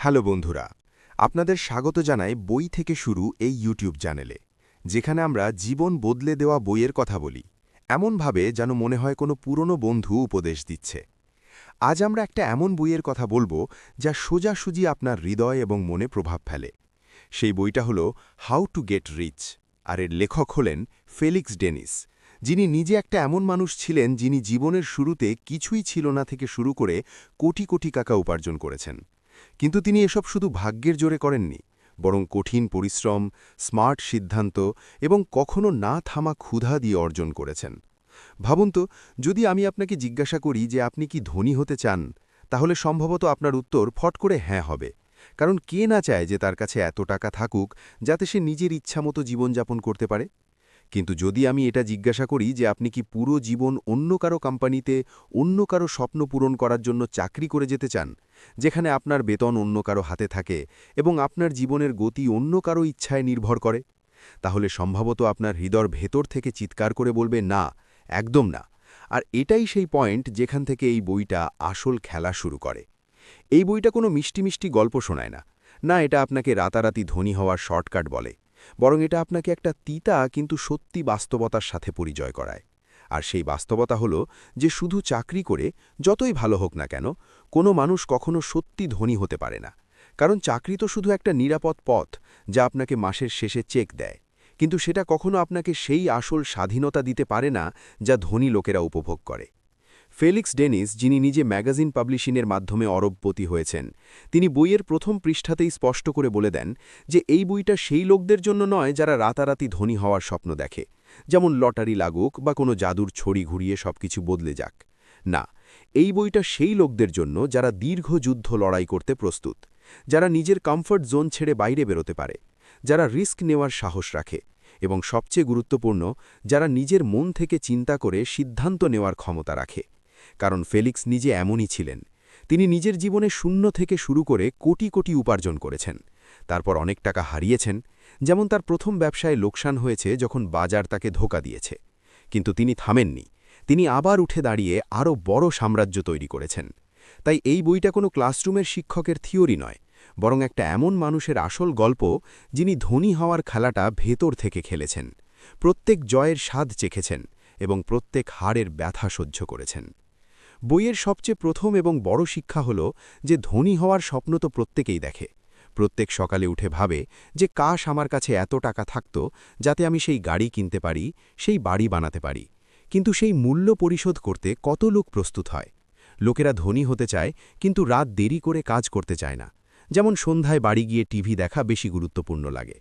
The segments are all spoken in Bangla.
হ্যালো বন্ধুরা, আপনাদের স্বাগত জানাই বই থেকে শুরু এই ইউটিউব চ্যানেলে, যেখানে আমরা জীবন বদলে দেওয়া বইয়ের কথা বলি, এমনভাবে যেন মনে হয় কোনো পুরনো বন্ধু উপদেশ দিচ্ছে। আজ আমরা একটা এমন বইয়ের কথা বলবো যা সোজাসুজি আপনার হৃদয় এবং মনে প্রভাব ফেলে। সেই বইটা হলো হাউ টু গেট রিচ, আর এর লেখক হলেন ফেলিক্স ডেনিস, যিনি নিজে একটা এমন মানুষ ছিলেন যিনি জীবনের শুরুতে কিছুই ছিল না থেকে শুরু করে কোটি কোটি টাকা উপার্জন করেছেন। কিন্তু তিনি এসব শুধু ভাগ্যের জোরে করেননি, বরং কঠিন পরিশ্রম, স্মার্ট সিদ্ধান্ত এবং কখনো না থামা ক্ষুধা দিয়ে অর্জন করেছেন। ভাবুন তো, যদি আমি আপনাকে জিজ্ঞাসা করি যে আপনি কি ধনী হতে চান, তাহলে সম্ভবত আপনার উত্তর ফট করে হ্যাঁ হবে। কারণ কে না চায় যে তার কাছে এত টাকা থাকুক যাতে সে নিজের ইচ্ছামতো জীবনযাপন করতে পারে। কিন্তু যদি আমি এটা জিজ্ঞাসা করি যে আপনি কি পুরো জীবন অন্য কারো কোম্পানিতে অন্য কারো স্বপ্ন পূরণ করার জন্য চাকরি করে যেতে চান, যেখানে আপনার বেতন অন্য কারো হাতে থাকে এবং আপনার জীবনের গতি অন্য কারো ইচ্ছায় নির্ভর করে, তাহলে সম্ভবত আপনার হৃদয়ের ভেতর থেকে চিৎকার করে বলবে না, একদম না। আর এটাই সেই পয়েন্ট যেখান থেকে এই বইটা আসল খেলা শুরু করে। এই বইটা কোনো মিষ্টি মিষ্টি গল্প শোনায় না, না এটা আপনাকে রাতারাতি ধনী হওয়ার শর্টকাট বলে, বরং এটা আপনাকে একটা তিতা কিন্তু সত্যি বাস্তবতার সাথে পরিচয় করায়। আর সেই বাস্তবতা হলো যে শুধু চাকরি করে যতই ভালো হোক না কেন, কোনো মানুষ কখনো সত্যি ধনী হতে পারে না। কারণ চাকরি তো শুধু একটা নিরাপদ পথ যা আপনাকে মাসের শেষে চেক দেয়, কিন্তু সেটা কখনো আপনাকে সেই আসল স্বাধীনতা দিতে পারে না যা ধনী লোকেরা উপভোগ করে। ফেলিক্স ডেনিস, যিনি নিজে ম্যাগাজিন পাবলিশিংয়ের মাধ্যমে অরবপতি হয়েছেন, তিনি বইয়ের প্রথম পৃষ্ঠাতেই স্পষ্ট করে বলে দেন যে এই বইটা সেই লোকদের জন্য নয় যারা রাতারাতি ধনী হওয়ার স্বপ্ন দেখে, যেমন লটারি লাগুক বা কোনো জাদুর ছড়ি ঘুরিয়ে সবকিছু বদলে যাক। না, এই বইটা সেই লোকদের জন্য যারা দীর্ঘ যুদ্ধ লড়াই করতে প্রস্তুত, যারা নিজের কমফর্ট জোন ছেড়ে বাইরে বেরোতে পারে, যারা রিস্ক নেওয়ার সাহস রাখে এবং সবচেয়ে গুরুত্বপূর্ণ, যারা নিজের মন থেকে চিন্তা করে সিদ্ধান্ত নেওয়ার ক্ষমতা রাখে। কারণ ফেলিক্স নিজে এমনই ছিলেন। তিনি নিজের জীবনে শূন্য থেকে শুরু করে কোটি কোটি উপার্জন করেছেন, তারপর অনেক টাকা হারিয়েছেন, যেমন তার প্রথম ব্যবসায় লোকসান হয়েছে যখন বাজার তাকে ধোঁকা দিয়েছে। কিন্তু তিনি থামেননি, তিনি আবার উঠে দাঁড়িয়ে আরও বড় সাম্রাজ্য তৈরি করেছেন। তাই এই বইটা কোনো ক্লাসরুমের শিক্ষকের থিওরি নয়, বরং একটা এমন মানুষের আসল গল্প যিনি ধনী হওয়ার খেলাটা ভেতর থেকে খেলেছেন, প্রত্যেক জয়ের স্বাদ চেখেছেন এবং প্রত্যেক হারের ব্যথা সহ্য করেছেন। বইয়ের সবচেয়ে প্রথম এবং বড় শিক্ষা হল যে ধনী হওয়ার স্বপ্ন তো প্রত্যেকেই দেখে। প্রত্যেক সকালে উঠে ভাবে যে কাশ আমার কাছে এত টাকা থাকত যাতে আমি সেই গাড়ি কিনতে পারি, সেই বাড়ি বানাতে পারি। কিন্তু সেই মূল্য পরিশোধ করতে কত লোক প্রস্তুত হয়? লোকেরা ধনী হতে চায় কিন্তু রাত দেরি করে কাজ করতে চায় না, যেমন সন্ধ্যায় বাড়ি গিয়ে টিভি দেখা বেশি গুরুত্বপূর্ণ লাগে।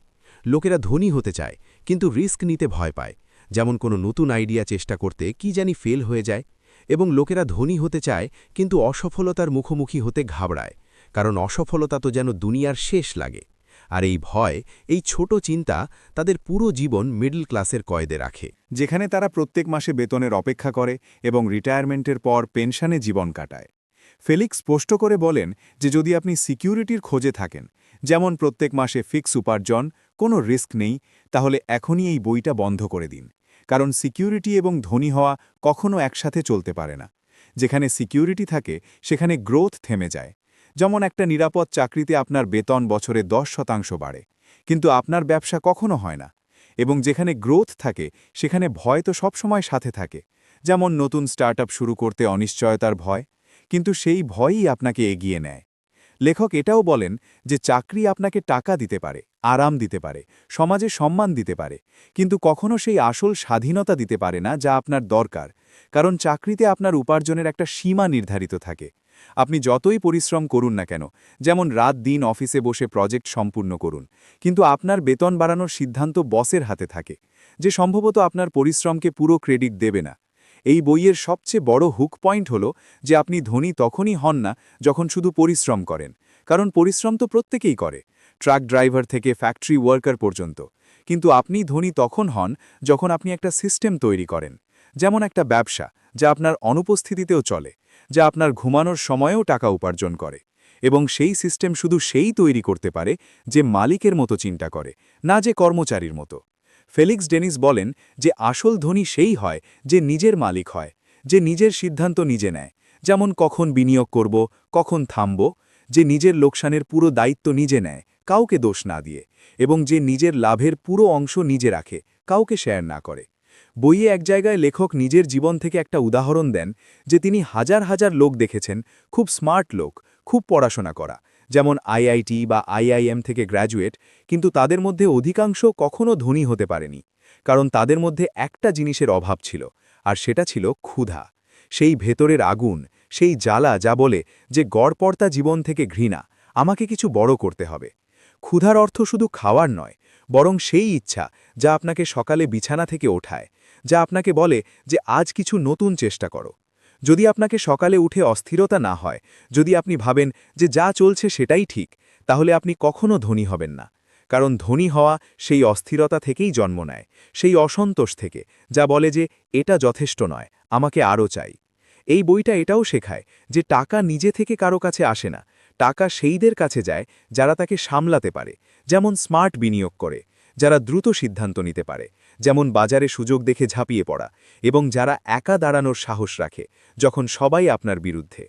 লোকেরা ধনী হতে চায় কিন্তু রিস্ক নিতে ভয় পায়, যেমন কোনো নতুন আইডিয়া চেষ্টা করতে কি জানি ফেল হয়ে যায়। এবং লোকেরা ধনী হতে চায় কিন্তু অসফলতার মুখোমুখি হতে ঘাবড়ায়, কারণ অসফলতা তো যেন দুনিয়ার শেষ লাগে। আর এই ভয়, এই ছোট চিন্তা তাদের পুরো জীবন মিডল ক্লাসের কয়েদে রাখে, যেখানে তারা প্রত্যেক মাসে বেতনের অপেক্ষা করে এবং রিটায়ারমেন্টের পর পেনশনে জীবন কাটায়। ফেলিক্স স্পষ্ট করে বলেন যে যদি আপনি সিকিউরিটির খোঁজে থাকেন, যেমন প্রত্যেক মাসে ফিক্স উপার্জন, কোনো রিস্ক নেই, তাহলে এখনই এই বইটা বন্ধ করে দিন। কারণ সিকিউরিটি এবং ধনী হওয়া কখনো একসাথে চলতে পারে না। যেখানে সিকিউরিটি থাকে সেখানে গ্রোথ থেমে যায়। যেমন একটা নিরাপদ চাকরিতে আপনার বেতন বছরে 10% বাড়ে, কিন্তু আপনার ব্যবসা কখনো হয় না। এবং যেখানে গ্রোথ থাকে সেখানে ভয় তো সবসময় সাথে থাকে, যেমন নতুন স্টার্টআপ শুরু করতে অনিশ্চয়তার ভয়, কিন্তু সেই ভয়ই আপনাকে এগিয়ে নেয়। লেখক এটাও বলেন যে চাকরি আপনাকে টাকা দিতে পারে, আরাম দিতে পারে, সমাজে সম্মান দিতে পারে, কিন্তু কখনো সেই আসল স্বাধীনতা দিতে পারে না যা আপনার দরকার। কারণ চাকরিতে আপনার উপার্জনের একটা সীমা নির্ধারিত থাকে। আপনি যতই পরিশ্রম করুন না কেন, যেমন রাত দিন অফিসে বসে প্রজেক্ট সম্পূর্ণ করুন, কিন্তু আপনার বেতন বাড়ানোর সিদ্ধান্ত বসের হাতে থাকে, যে সম্ভবত আপনার পরিশ্রমকে পুরো ক্রেডিট দেবে না। এই বইয়ের সবচেয়ে বড় হুক পয়েন্ট হল যে আপনি ধনী তখনই হন না যখন শুধু পরিশ্রম করেন, কারণ পরিশ্রম তো প্রত্যেকেই করে, ট্রাক ড্রাইভার থেকে ফ্যাক্টরি ওয়ার্কার পর্যন্ত। কিন্তু আপনি ধনী তখন হন যখন আপনি একটা সিস্টেম তৈরি করেন, যেমন একটা ব্যবসা যা আপনার অনুপস্থিতিতেও চলে, যা আপনার ঘুমানোর সময়েও টাকা উপার্জন করে। এবং সেই সিস্টেম শুধু সেই তৈরি করতে পারে যে মালিকের মতো চিন্তা করে, না যে কর্মচারীর মতো। ফেলিক্স ডেনিস বলেন যে আসল ধনী সেই হয় যে নিজের মালিক হয়, যে নিজের সিদ্ধান্ত নিজে নেয়, যেমন কখন বিনিয়োগ করব, কখন থামব, যে নিজের লোকসানের পুরো দায়িত্ব নিজে নেয়, কাউকে দোষ না দিয়ে, এবং যে নিজের লাভের পুরো অংশ নিজে রাখে, কাউকে শেয়ার না করে। বইয়ে এক জায়গায় লেখক নিজের জীবন থেকে একটা উদাহরণ দেন যে তিনি হাজার হাজার লোক দেখেছেন, খুব স্মার্ট লোক, খুব পড়াশোনা করা, যেমন আইআইটি বা আইআইএম থেকে গ্র্যাজুয়েট, কিন্তু তাদের মধ্যে অধিকাংশ কখনো ধনী হতে পারেনি, কারণ তাদের মধ্যে একটা জিনিসের অভাব ছিল, আর সেটা ছিল ক্ষুধা। সেই ভেতরের আগুন, সেই জ্বালা যা বলে যে গড়পড়তা জীবন থেকে ঘৃণা, আমাকে কিছু বড় করতে হবে। ক্ষুধার অর্থ শুধু খাওয়ার নয়, বরং সেই ইচ্ছা যা আপনাকে সকালে বিছানা থেকে ওঠায়, যা আপনাকে বলে যে আজ কিছু নতুন চেষ্টা করো। যদি আপনাকে সকালে উঠে অস্থিরতা না হয়, যদি আপনি ভাবেন যে যা চলছে সেটাই ঠিক, তাহলে আপনি কখনো ধনী হবেন না। কারণ ধনী হওয়া সেই অস্থিরতা থেকেই জন্ম নেয়, সেই অসন্তোষ থেকে, যা বলে যে এটা যথেষ্ট নয়, আমাকে আরও চাই। এই বইটা এটাও শেখায় যে টাকা নিজে থেকে কারো কাছে আসে না, টাকা সেইদের কাছে যায় যারা তাকে সামলাতে পারে, যেমন স্মার্ট বিনিয়োগ করে, যারা দ্রুত সিদ্ধান্ত নিতে পারে, যেমন বাজারে সুযোগ দেখে ঝাঁপিয়ে পড়া, এবং যারা একা দাঁড়ানোর সাহস রাখে যখন সবাই আপনার বিরুদ্ধে।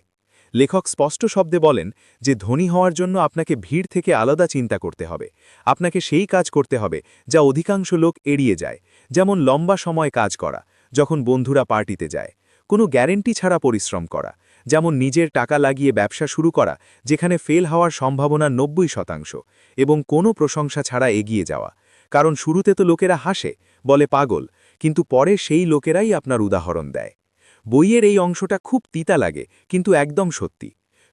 লেখক স্পষ্ট শব্দে বলেন যে ধনী হওয়ার জন্য আপনাকে ভিড় থেকে আলাদা চিন্তা করতে হবে, আপনাকে সেই কাজ করতে হবে যা অধিকাংশ লোক এড়িয়ে যায়, যেমন লম্বা সময় কাজ করা, যখন বন্ধুরা পার্টিতে যায়, কোনো গ্যারেন্টি ছাড়া পরিশ্রম করা, যেমন নিজের টাকা লাগিয়ে ব্যবসা শুরু করা যেখানে ফেল হওয়ার সম্ভাবনা ৯০%, এবং কোনো প্রশংসা ছাড়া এগিয়ে যাওয়া, কারণ শুরুতে তো লোকেরা হাসে, বলে পাগল, কিন্তু পরে সেই লোকেরাই আপনার উদাহরণ দেয়। বইয়ের এই অংশটা খুব তিতা লাগে, কিন্তু একদম সত্যি।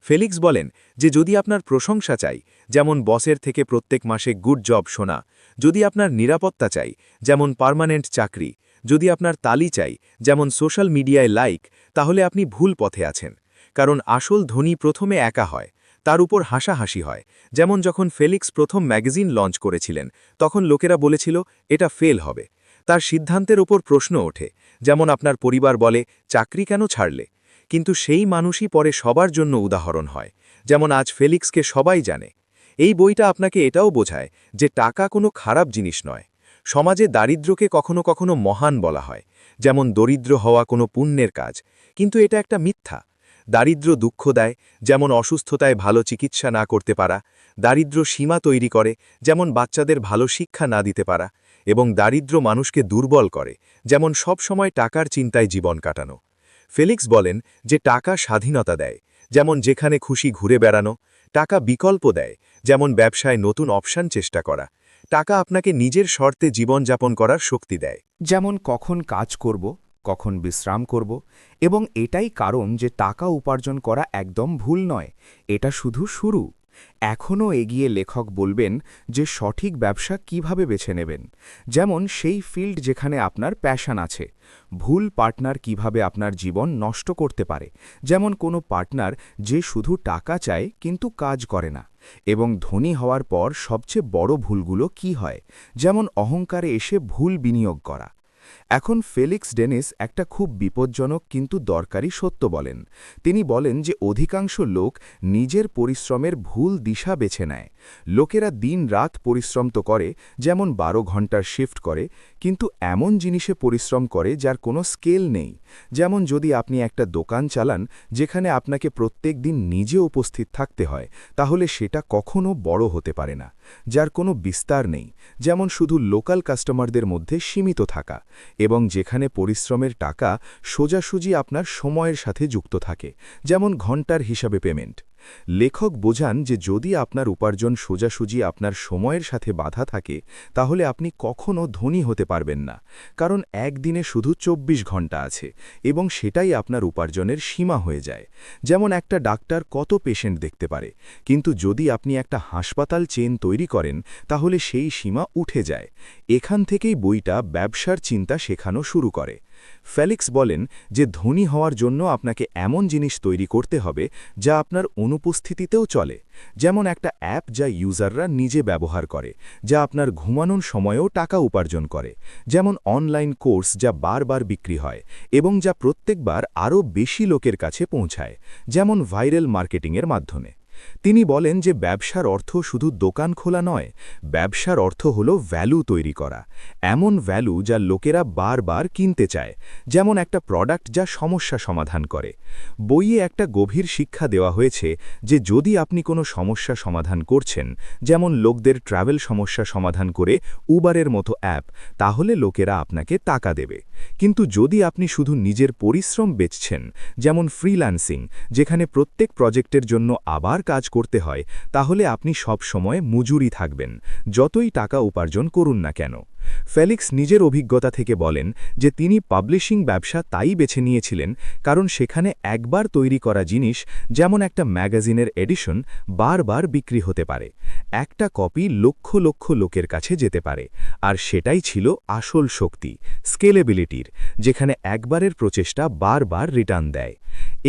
ফেলিক্স বলেন যে যদি আপনার প্রশংসা চাই, যেমন বসের থেকে প্রত্যেক মাসে গুড জব শোনা, যদি আপনার নিরাপত্তা চাই, যেমন পার্মানেন্ট চাকরি, যদি আপনার তালি চাই, যেমন সোশ্যাল মিডিয়ায় লাইক, তাহলে আপনি ভুল পথে আছেন। কারণ আসল ধনী প্রথমে একা হয়, তার উপর হাসাহাসি হয়। যেমন যখন ফেলিক্স প্রথম ম্যাগাজিন লঞ্চ করেছিলেন, তখন লোকেরা বলেছিল এটা ফেল হবে। তার সিদ্ধান্তের ওপর প্রশ্ন ওঠে, যেমন আপনার পরিবার বলে চাকরি কেন ছাড়লে, কিন্তু সেই মানুষই পরে সবার জন্য উদাহরণ হয়, যেমন আজ ফেলিক্সকে সবাই জানে। এই বইটা আপনাকে এটাও বোঝায় যে টাকা কোনো খারাপ জিনিস নয়। সমাজে দারিদ্র্যকে কখনো কখনো মহান বলা হয়, যেমন দরিদ্র হওয়া কোনো পুণ্যের কাজ, কিন্তু এটা একটা মিথ্যা। দারিদ্র্য দুঃখ দেয়, যেমন অসুস্থতায় ভালো চিকিৎসা না করতে পারা, দারিদ্র্য সীমা তৈরি করে, যেমন বাচ্চাদের ভালো শিক্ষা না দিতে পারা, এবং দারিদ্র্য মানুষকে দুর্বল করে, যেমন সব সময় টাকার চিন্তায় জীবন কাটানো। ফেলিক্স বলেন যে টাকা স্বাধীনতা দেয়, যেমন যেখানে খুশি ঘুরে বেড়ানো, টাকা বিকল্প দেয়, যেমন ব্যবসায় নতুন অপশন চেষ্টা করা, টাকা আপনাকে নিজের শর্তে জীবনযাপন করার শক্তি দেয়, যেমন কখন কাজ করব, কখন বিশ্রাম করব, এবং এটাই কারণ যে টাকা উপার্জন করা একদম ভুল নয়, এটা শুধু শুরু। এখনও এগিয়ে লেখক বলবেন যে সঠিক ব্যবসা কিভাবে বেছে নেবেন, যেমন সেই ফিল্ড যেখানে আপনার প্যাশন আছে। ভুল পার্টনার কিভাবে আপনার জীবন নষ্ট করতে পারে, যেমন কোনো পার্টনার যে শুধু টাকা চায় কিন্তু কাজ করে না। এবং ধনী হওয়ার পর সবচেয়ে বড় ভুলগুলো কি হয়, যেমন অহংকারে এসে ভুল বিনিয়োগ করা। এখন ফেলিক্স ডেনিস একটা খুব বিপজ্জনক কিন্তু দরকারি সত্য বলেন। তিনি বলেন যে অধিকাংশ লোক নিজের পরিশ্রমের ভুল দিশা বেছে নেয়। লোকেরা দিন রাত পরিশ্রম তো করে, যেমন ১২ ঘন্টার শিফট করে, কিন্তু এমন জিনিসে পরিশ্রম করে যার কোনো স্কেল নেই। যেমন যদি আপনি একটা দোকান চালান যেখানে আপনাকে প্রত্যেক দিন নিজে উপস্থিত থাকতে হয়, তাহলে সেটা কখনো বড় হতে পারে না। যার কোনো বিস্তার নেই, যেমন শুধু লোকাল কাস্টমারদের মধ্যে সীমিত থাকা, এবং যেখানে পরিশ্রমের টাকা সোজাসুজি আপনার সময়ের সাথে যুক্ত থাকে, যেমন ঘন্টার হিসাবে পেমেন্ট। লেখক বোঝান যে যদি আপনার উপার্জন সোজাসুজি আপনার সময়ের সাথে বাধা থাকে, তাহলে আপনি কখনো ধনী হতে পারবেন না, কারণ একদিনে শুধু ২৪ ঘন্টা আছে, এবং সেটাই আপনার উপার্জনের সীমা হয়ে যায়। যেমন একটা ডাক্তার কত পেশেন্ট দেখতে পারে, কিন্তু যদি আপনি একটা হাসপাতাল চেন তৈরি করেন, তাহলে সেই সীমা উঠে যায়। এখান থেকেই বইটা ব্যবসার চিন্তা শেখানো শুরু করে। ফেলিক্স বলেন যে ধনী হওয়ার জন্য আপনাকে এমন জিনিস তৈরি করতে হবে যা আপনার অনুপস্থিতিতেও চলে, যেমন একটা অ্যাপ যা ইউজাররা নিজে ব্যবহার করে, যা আপনার ঘুমানোর সময়েও টাকা উপার্জন করে, যেমন অনলাইন কোর্স যা বারবার বিক্রি হয় এবং যা প্রত্যেকবার আরও বেশি লোকের কাছে পৌঁছায়, যেমন ভাইরাল মার্কেটিংয়ের মাধ্যমে। তিনি বলেন যে ব্যবসার অর্থ শুধু দোকান খোলা নয়, ব্যবসার অর্থ হল ভ্যালু তৈরি করা, এমন ভ্যালু যা লোকেরা বারবার কিনতে চায়, যেমন একটা প্রোডাক্ট যা সমস্যা সমাধান করে। বইয়ে একটা গভীর শিক্ষা দেওয়া হয়েছে যে যদি আপনি কোনো সমস্যা সমাধান করছেন, যেমন লোকদের ট্রাভেল সমস্যা সমাধান করে উবারের মতো অ্যাপ, তাহলে লোকেরা আপনাকে টাকা দেবে। কিন্তু যদি আপনি শুধু নিজের পরিশ্রম বেচছেন, যেমন ফ্রিল্যান্সিং, যেখানে প্রত্যেক প্রজেক্টের জন্য আবার কাজ করতে হয়, তাহলে আপনি সব সময় মজুরি থাকবেন, যতই টাকা উপার্জন করুন না কেন। ফেলিক্স নিজের অভিজ্ঞতা থেকে বলেন যে তিনি পাবলিশিং ব্যবসা তাই বেছে নিয়েছিলেন কারণ সেখানে একবার তৈরি করা জিনিস, যেমন একটা ম্যাগাজিনের এডিশন, বারবার বিক্রি হতে পারে। একটা কপি লক্ষ লক্ষ লোকের কাছে যেতে পারে, আর সেটাই ছিল আসল শক্তি, স্কেলেবিলিটির, যেখানে একবারের প্রচেষ্টা বারবার রিটার্ন দেয়।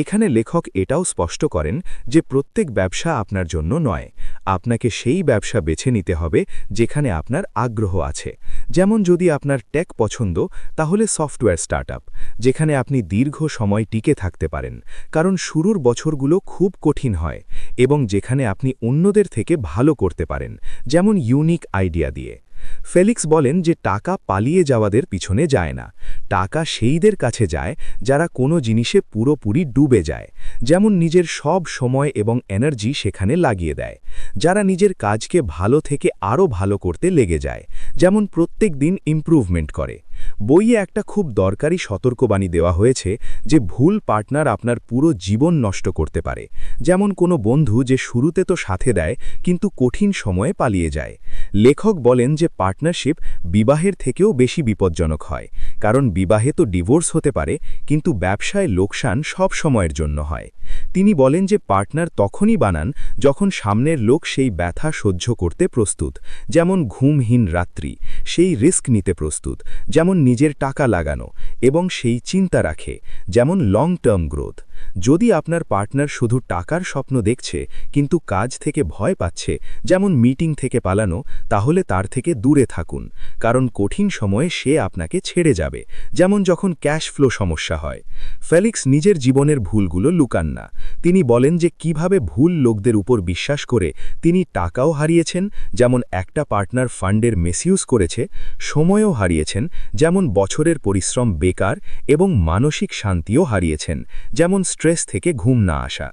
এখানে লেখক এটাও স্পষ্ট করেন যে প্রত্যেক ব্যবসা আপনার জন্য নয়, আপনাকে সেই ব্যবসা বেছে নিতে হবে যেখানে আপনার আগ্রহ আছে। যেমন যদি আপনার টেক পছন্দ, তাহলে সফটওয়্যার স্টার্টআপ, যেখানে আপনি দীর্ঘ সময় টিকে থাকতে পারেন, কারণ শুরুর বছরগুলো খুব কঠিন হয়, এবং যেখানে আপনি অন্যদের থেকে ভালো করতে পারেন, যেমন ইউনিক আইডিয়া দিয়ে। ফেলিক্স বলেন যে টাকা পালিয়ে যাওয়াদের পিছনে যায় না, টাকা সেইদের কাছে যায় যারা কোনো জিনিসে পুরোপুরি ডুবে যায়, যেমন নিজের সব সময় এবং এনার্জি সেখানে লাগিয়ে দেয়, যারা নিজের কাজকে ভালো থেকে আরও ভালো করতে লেগে যায়, যেমন প্রত্যেক দিন ইমপ্রুভমেন্ট করে। বইয়ে একটা খুব দরকারি সতর্কবাণী দেওয়া হয়েছে যে ভুল পার্টনার আপনার পুরো জীবন নষ্ট করতে পারে, যেমন কোনো বন্ধু যে শুরুতে তো সাথে দেয় কিন্তু কঠিন সময়ে পালিয়ে যায়। লেখক বলেন যে পার্টনারশিপ বিবাহের থেকেও বেশি বিপজ্জনক হয়, কারণ বিবাহে তো ডিভোর্স হতে পারে, কিন্তু ব্যবসায় লোকসান সব সময়ের জন্য হয়। তিনি বলেন যে পার্টনার তখনই বানান যখন সামনের লোক সেই ব্যথা সহ্য করতে প্রস্তুত, যেমন ঘুমহীন রাত্রি, সেই রিস্ক নিতে প্রস্তুত, যেমন নিজের টাকা লাগানো, এবং সেই চিন্তা রাখে, যেমন লং টার্ম গ্রোথ। যদি আপনার পার্টনার শুধু টাকার স্বপ্ন দেখছে কিন্তু কাজ থেকে ভয় পাচ্ছে, যেমন মিটিং থেকে পালানো, তাহলে তার থেকে দূরে থাকুন, কারণ কঠিন সময়ে সে আপনাকে ছেড়ে যাবে, যেমন যখন ক্যাশ ফ্লো সমস্যা হয়। ফেলিক্স নিজের জীবনের ভুলগুলো লুকান না। তিনি বলেন যে কিভাবে ভুল লোকদের উপর বিশ্বাস করে তিনি টাকাও হারিয়েছেন, যেমন একটা পার্টনার ফান্ডের মিসইউজ করেছে, সময়ও হারিয়েছেন, যেমন বছরের পরিশ্রম বেকার, এবং মানসিক শান্তিও হারিয়েছেন, যেমন স্ট্রেস থেকে ঘুম না আসা।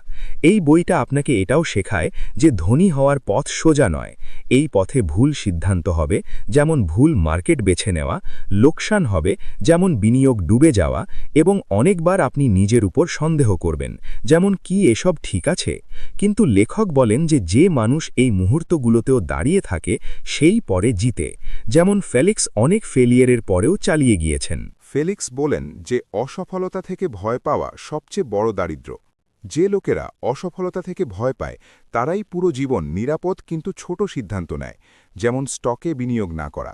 এই বইটা আপনাকে এটাও শেখায় যে ধনী হওয়ার পথ সোজা নয়, এই পথে ভুল সিদ্ধান্ত হবে, যেমন ভুল মার্কেট বেছে নেওয়া, লোকসান হবে, যেমন বিনিয়োগ ডুবে যাওয়া, এবং অনেকবার আপনি নিজের উপর সন্দেহ করবেন, যেমন কি এসব ঠিক আছে। কিন্তু লেখক বলেন যে যে মানুষ এই মুহূর্তগুলোতেও দাঁড়িয়ে থাকে সেই পরে জিতে, যেমন ফেলিক্স অনেক ফেলিয়ারের পরেও চালিয়ে গিয়েছেন। ফেলিক্স বলেন যে অসফলতা থেকে ভয় পাওয়া সবচেয়ে বড় দারিদ্র্য। যে লোকেরা অসফলতা থেকে ভয় পায় তারাই পুরো জীবন নিরাপদ কিন্তু ছোট সিদ্ধান্ত নেয়, যেমন স্টকে বিনিয়োগ না করা।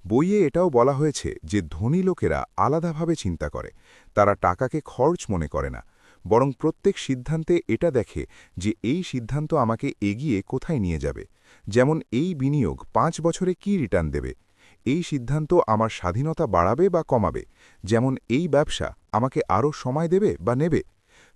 বইয়ে এটাও বলা হয়েছে যে ধনী লোকেরা আলাদাভাবে চিন্তা করে, তারা টাকাকে খরচ মনে করে না, বরং প্রত্যেক সিদ্ধান্তে এটা দেখে যে এই সিদ্ধান্ত আমাকে এগিয়ে কোথায় নিয়ে যাবে, যেমন এই বিনিয়োগ 5 বছরে কি রিটার্ন দেবে, এই সিদ্ধান্ত আমার স্বাধীনতা বাড়াবে বা কমাবে, যেমন এই ব্যবসা আমাকে আরও সময় দেবে বা নেবে।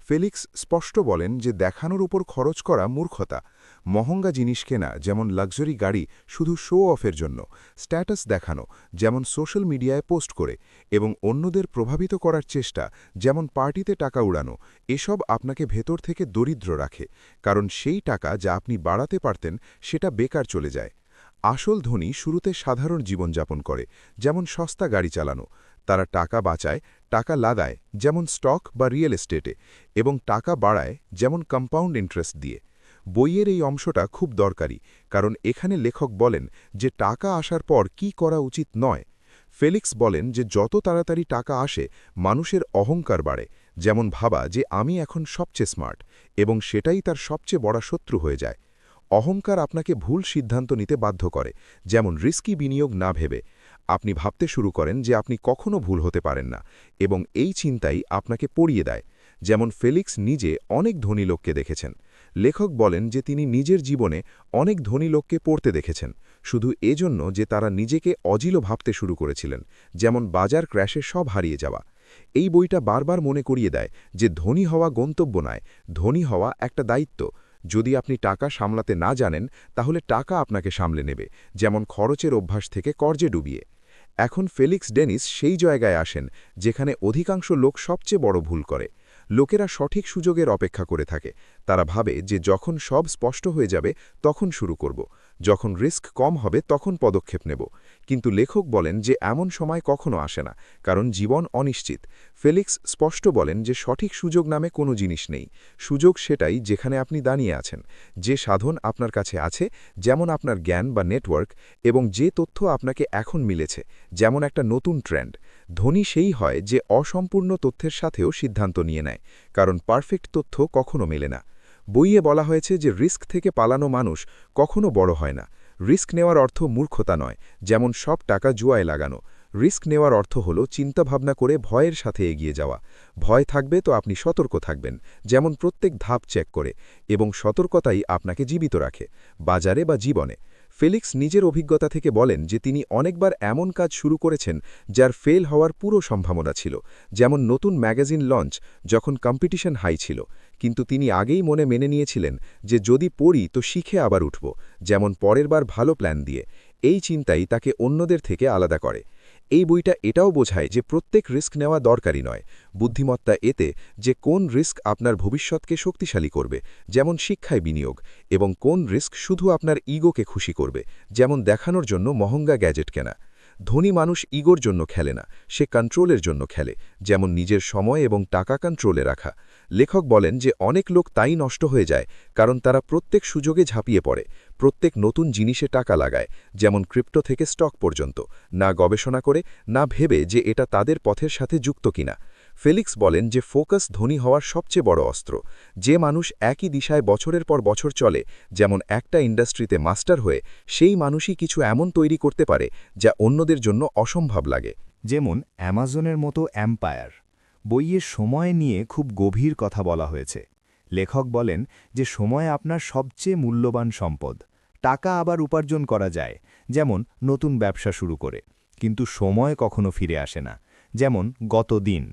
ফেলিক্স স্পষ্ট বলেন যে দেখানোর উপর খরচ করা মূর্খতা, মহঙ্গা জিনিস কেনা, যেমন লাক্সারি গাড়ি, শুধু শো অফের জন্য, স্ট্যাটাস দেখানো, যেমন সোশ্যাল মিডিয়ায় পোস্ট করে, এবং অন্যদের প্রভাবিত করার চেষ্টা, যেমন পার্টিতে টাকা উড়ানো, এসব আপনাকে ভেতর থেকে দরিদ্র রাখে, কারণ সেই টাকা যা আপনি বাড়াতে পারতেন সেটা বেকার চলে যায়। আসল ধনী শুরুতে সাধারণ জীবনযাপন করে, যেমন সস্তা গাড়ি চালানো, তারা টাকা বাঁচায়, টাকা লাগায়, যেমন স্টক বা রিয়েল এস্টেটে, এবং টাকা বাড়ায়, যেমন কম্পাউন্ড ইন্টারেস্ট দিয়ে। বইয়ের এই অংশটা খুব দরকারি, কারণ এখানে লেখক বলেন যে টাকা আসার পর কি করা উচিত নয়। ফেলিক্স বলেন যে যত তাড়াতাড়ি টাকা আসে মানুষের অহংকার বাড়ে, যেমন ভাবা যে আমি এখন সবচেয়ে স্মার্ট, এবং সেটাই তার সবচেয়ে বড় শত্রু হয়ে যায়। অহংকার আপনাকে ভুল সিদ্ধান্ত নিতে বাধ্য করে, যেমন রিস্কি বিনিয়োগ না ভেবে। আপনি ভাবতে শুরু করেন যে আপনি কখনো ভুল হতে পারেন না, এবং এই চিন্তাই আপনাকে পড়িয়ে দেয়। যেমন ফেলিক্স নিজে অনেক ধনী লোককে দেখেছেন। লেখক বলেন যে তিনি নিজের জীবনে অনেক ধনী লোককে পড়তে দেখেছেন, শুধু এজন্য যে তারা নিজেকে অজিলো ভাবতে শুরু করেছিলেন, যেমন বাজার ক্র্যাশে সব হারিয়ে যাওয়া। এই বইটা বারবার মনে করিয়ে দেয় যে ধনী হওয়া গন্তব্য নয়, ধনী হওয়া একটা দায়িত্ব। যদি আপনি টাকা সামলাতে না জানেন তাহলে টাকা আপনাকে সামলে নেবে, যেমন খরচের অভ্যাস থেকে কর্জে ডুবিয়ে। এখন ফেলিক্স ডেনিস সেই জায়গায় আসেন যেখানে অধিকাংশ লোক সবচেয়ে বড় ভুল করে। লোকেরা সঠিক সুযোগের অপেক্ষা করে থাকে। তারা ভাবে যে যখন সব স্পষ্ট হয়ে যাবে তখন শুরু করব, যখন রিস্ক কম হবে তখন পদক্ষেপ নেব। কিন্তু লেখক বলেন যে এমন সময় কখনো আসে না, কারণ জীবন অনিশ্চিত। ফেলিক্স স্পষ্ট বলেন যে সঠিক সুযোগ নামে কোনো জিনিস নেই। সুযোগ সেটাই যেখানে আপনি দাঁড়িয়ে আছেন, যে সাধন আপনার কাছে আছে, যেমন আপনার জ্ঞান বা নেটওয়ার্ক, এবং যে তথ্য আপনাকে এখন মিলেছে, যেমন একটা নতুন ট্রেন্ড। ধনী সেই হয় যে অসম্পূর্ণ তথ্যের সাথেও সিদ্ধান্ত নিয়ে নেয়, কারণ পারফেক্ট তথ্য কখনো মেলে না। বইয়ে বলা হয়েছে যে রিস্ক থেকে পালানো মানুষ কখনো বড় হয় না। রিস্ক নেওয়ার অর্থ মূর্খতা নয়, যেমন সব টাকা জুয়ায় লাগানো। রিস্ক নেওয়ার অর্থ হল চিন্তাভাবনা করে ভয়ের সাথে এগিয়ে যাওয়া। ভয় থাকবে তো আপনি সতর্ক থাকবেন, যেমন প্রত্যেক ধাপ চেক করে, এবং সতর্কতাই আপনাকে জীবিত রাখে, বাজারে বা জীবনে। ফেলিক্স নিজের অভিজ্ঞতা থেকে বলেন যে তিনি অনেকবার এমন কাজ শুরু করেছেন যার ফেল হওয়ার পুরো সম্ভাবনা ছিল, যেমন নতুন ম্যাগাজিন লঞ্চ, যখন কম্পিটিশন হাই ছিল। কিন্তু তিনি আগেই মেনে নিয়েছিলেন যে যদি পড়ি তো শিখে আবার উঠব, যেমন পরের বার ভালো প্ল্যান দিয়ে। এই চিন্তাই তাকে অন্যদের থেকে আলাদা করে। এই বইটা এটাও বোঝায় যে প্রত্যেক রিস্ক নেওয়া দরকারি নয়। বুদ্ধিমত্তা এতে যে কোন রিস্ক আপনার ভবিষ্যৎকে শক্তিশালী করবে, যেমন শিক্ষায় বিনিয়োগ, এবং কোন রিস্ক শুধু আপনার ইগোকে খুশি করবে, যেমন দেখানোর জন্য মহঙ্গা গ্যাজেট কেনা। ধনী মানুষ ইগোর জন্য খেলে না, সে কন্ট্রোলের জন্য খেলে, যেমন নিজের সময় এবং টাকা কন্ট্রোলে রাখা। লেখক বলেন যে অনেক লোক তাই নষ্ট হয়ে যায় কারণ তারা প্রত্যেক সুযোগে ঝাঁপিয়ে পড়ে, প্রত্যেক নতুন জিনিসে টাকা লাগায়, যেমন ক্রিপ্টো থেকে স্টক পর্যন্ত, না গবেষণা করে, না ভেবে যে এটা তাদের পথের সাথে যুক্ত কিনা। ফেলিক্স বলেন যে ফোকাস ধনী হওয়ার সবচেয়ে বড় অস্ত্র। যে মানুষ একই দিশায় বছরের পর বছর চলে, যেমন একটা ইন্ডাস্ট্রিতে মাস্টার হয়ে, সেই মানুষই কিছু এমন তৈরি করতে পারে যা অন্যদের জন্য অসম্ভব লাগে। যেমন অ্যামাজনের মতো এম্পায়ার। বইয়ে সময় নিয়ে খুব গভীর কথা বলা হয়েছে। লেখক বলেন যে সময় আপনার সবচেয়ে মূল্যবান সম্পদ। টাকা আবার উপার্জন করা যায়, যেমন নতুন ব্যবসা শুরু করে, কিন্তু সময় কখনো ফিরে আসে না, যেমন গত দিন।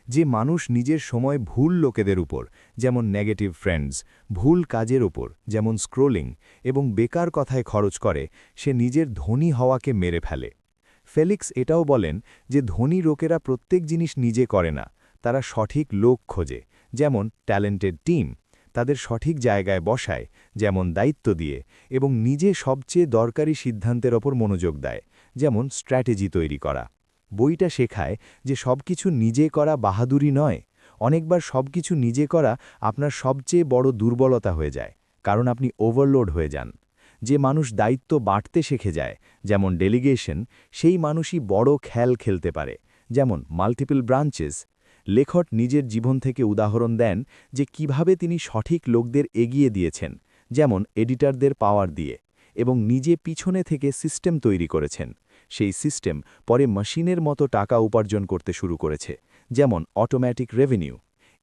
যে মানুষ নিজের সময় ভুল লোকেদের উপর, যেমন নেগেটিভ ফ্রেন্ডস, ভুল কাজের উপর, যেমন স্ক্রোলিং, এবং বেকার কথায় খরচ করে, সে নিজের ধনী হওয়াকে মেরে ফেলে। ফেলিক্স এটাও বলেন যে ধনী লোকেরা প্রত্যেক জিনিস নিজে করে না, তারা সঠিক লোক খোঁজে, যেমন ট্যালেন্টেড টিম, তাদের সঠিক জায়গায় বসায়, যেমন দায়িত্ব দিয়ে, এবং নিজে সবচেয়ে দরকারি সিদ্ধান্তের ওপর মনোযোগ দেয়, যেমন স্ট্র্যাটেজি তৈরি করা। বইটা শেখায় যে সবকিছু নিজে করা বাহাদুরি নয়। অনেকবার সবকিছু নিজে করা আপনার সবচেয়ে বড় দুর্বলতা হয়ে যায়, কারণ আপনি ওভারলোড হয়ে যান। যে মানুষ দায়িত্ব বাঁটতে শিখে যায়, যেমন ডেলিগেশন, সেই মানুষই বড় খেল খেলতে পারে, যেমন মাল্টিপল ব্রাঞ্চেস। লেখক নিজের জীবন থেকে উদাহরণ দেন যে কিভাবে তিনি সঠিক লোকদের এগিয়ে দিয়েছেন, যেমন এডিটরদের পাওয়ার দিয়ে, এবং নিজে পিছনে থেকে সিস্টেম তৈরি করেছেন। সেই সিস্টেম পরে মেশিনের মতো টাকা উপার্জন করতে শুরু করেছে, যেমন অটোমেটিক রেভিনিউ।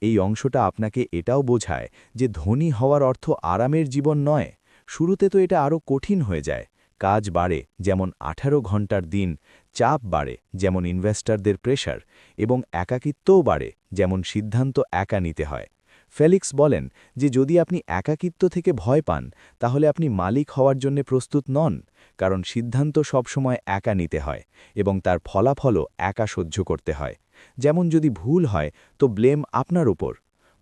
এই অংশটা আপনাকে এটাও বোঝায় যে ধনী হওয়ার অর্থ আরামের জীবন নয়। শুরুতে তো এটা আরও কঠিন হয়ে যায়। কাজ বাড়ে, যেমন 18 ঘন্টার দিন, চাপ বাড়ে, যেমন ইনভেস্টরদের প্রেশার, এবং একাকিত্বও বাড়ে, যেমন সিদ্ধান্ত একা নিতে হয়। ফেলিক্স বলেন যে যদি আপনি একাকিত্ব থেকে ভয় পান, তাহলে আপনি মালিক হওয়ার জন্য প্রস্তুত নন, কারণ সিদ্ধান্ত সবসময় একা নিতে হয়, এবং তার ফলাফলও একা সহ্য করতে হয়। যেমন যদি ভুল হয় তো ব্লেম আপনার ওপর।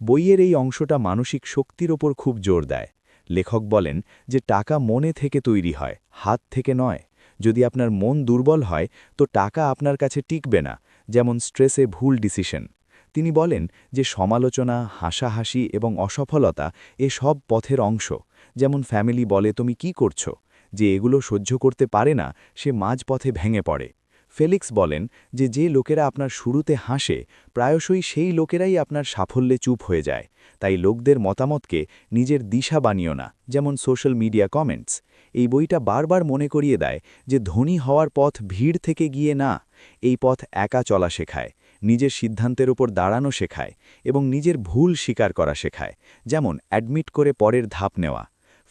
বইয়ের এই অংশটা মানসিক শক্তির ওপর খুব জোর দেয়। লেখক বলেন যে টাকা মনে থেকে তৈরি হয়, হাত থেকে নয়। যদি আপনার মন দুর্বল হয় তো টাকা আপনার কাছে টিকবে না, যেমন স্ট্রেসে ভুল ডিসিশন। তিনি বলেন যে সমালোচনা, হাসাহাসি এবং অসফলতা এ সব পথের অংশ। যেমন ফ্যামিলি বলে তুমি কি করছো, যে এগুলো সহ্য করতে পারে না সে মাঝপথে ভেঙে পড়ে। ফেলিক্স বলেন যে যে লোকেরা আপনার শুরুতে হাসে, প্রায়শই সেই লোকেরাই আপনার সাফল্যে চুপ হয়ে যায়। তাই লোকদের মতামতকে নিজের দিশা বানিও না, যেমন সোশ্যাল মিডিয়া কমেন্টস। এই বইটা বারবার মনে করিয়ে দেয় যে ধনী হওয়ার পথ ভিড় থেকে গিয়ে না, এই পথ একা চলা শেখায়, নিজের সিদ্ধান্তের উপর দাঁড়ানো শেখায়, এবং নিজের ভুল স্বীকার করা শেখায়, যেমন অ্যাডমিট করে পরের ধাপ নেওয়া।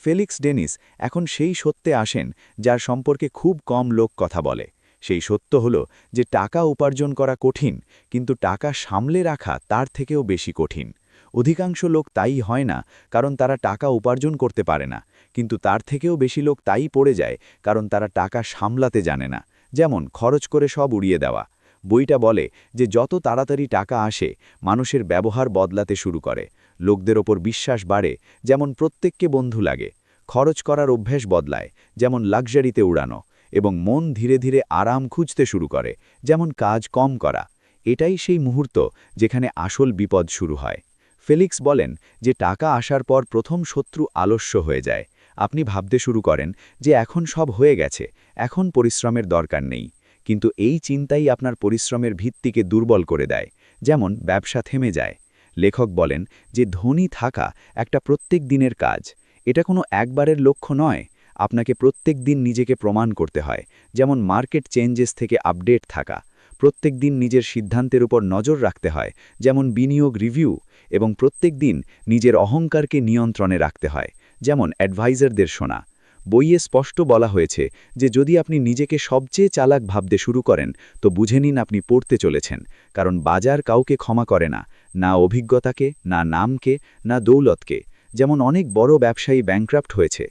ফেলিক্স ডেনিস এখন সেই সত্যে আসেন যার সম্পর্কে খুব কম লোক কথা বলে। সেই সত্য হল যে টাকা উপার্জন করা কঠিন, কিন্তু টাকা সামলে রাখা তার থেকেও বেশি কঠিন। অধিকাংশ লোক তাই হয় না, কারণ তারা টাকা উপার্জন করতে পারে না, কিন্তু তার থেকেও বেশি লোক তাই পড়ে যায় কারণ তারা টাকা সামলাতে জানে না, যেমন খরচ করে সব উড়িয়ে দেওয়া। বইটা বলে যে যত তাড়াতাড়ি টাকা আসে, মানুষের ব্যবহার বদলাতে শুরু করে, লোকদের ওপর বিশ্বাস বাড়ে, যেমন প্রত্যেককে বন্ধু লাগে, খরচ করার অভ্যাস বদলায়, যেমন লাক্সারিতে উড়ানো, এবং মন ধীরে ধীরে আরাম খুঁজতে শুরু করে, যেমন কাজ কম করা। এটাই সেই মুহূর্ত যেখানে আসল বিপদ শুরু হয়। ফেলিক্স বলেন যে টাকা আসার পর প্রথম শত্রু আলস্য হয়ে যায়। আপনি ভাবতে শুরু করেন যে এখন সব হয়ে গেছে, এখন পরিশ্রমের দরকার নেই। কিন্তু এই চিন্তাই আপনার পরিশ্রমের ভিত্তিকে দুর্বল করে দেয়, যেমন ব্যবসা থেমে যায়। লেখক বলেন যে ধনী থাকা একটা প্রত্যেক দিনের কাজ। এটা কোনো একবারের লক্ষ্য নয়, আপনাকে প্রত্যেক দিন নিজেকে প্রমাণ করতে হয়, যেমন মার্কেট চেঞ্জেস থেকে আপডেট থাকা। প্রত্যেক দিন নিজের সিদ্ধান্তের উপর নজর রাখতে হয়, যেমন বিনিয়োগ রিভিউ, এবং প্রত্যেক দিন নিজের অহংকারকে নিয়ন্ত্রণে রাখতে হয়, যেমন অ্যাডভাইজারদের শোনা। বইয়ে স্পষ্ট বলা হয়েছে যে যদি আপনি নিজেকে সবচেয়ে চালাক ভাবতে শুরু করেন, তো বুঝে নিন আপনি পড়তে চলেছেন, কারণ বাজার কাউকে ক্ষমা করে না, না অভিজ্ঞতাকে, না নামকে, না দৌলতকে। যেমন অনেক বড় ব্যবসায়ী ব্যাংক্রাফট হয়েছে।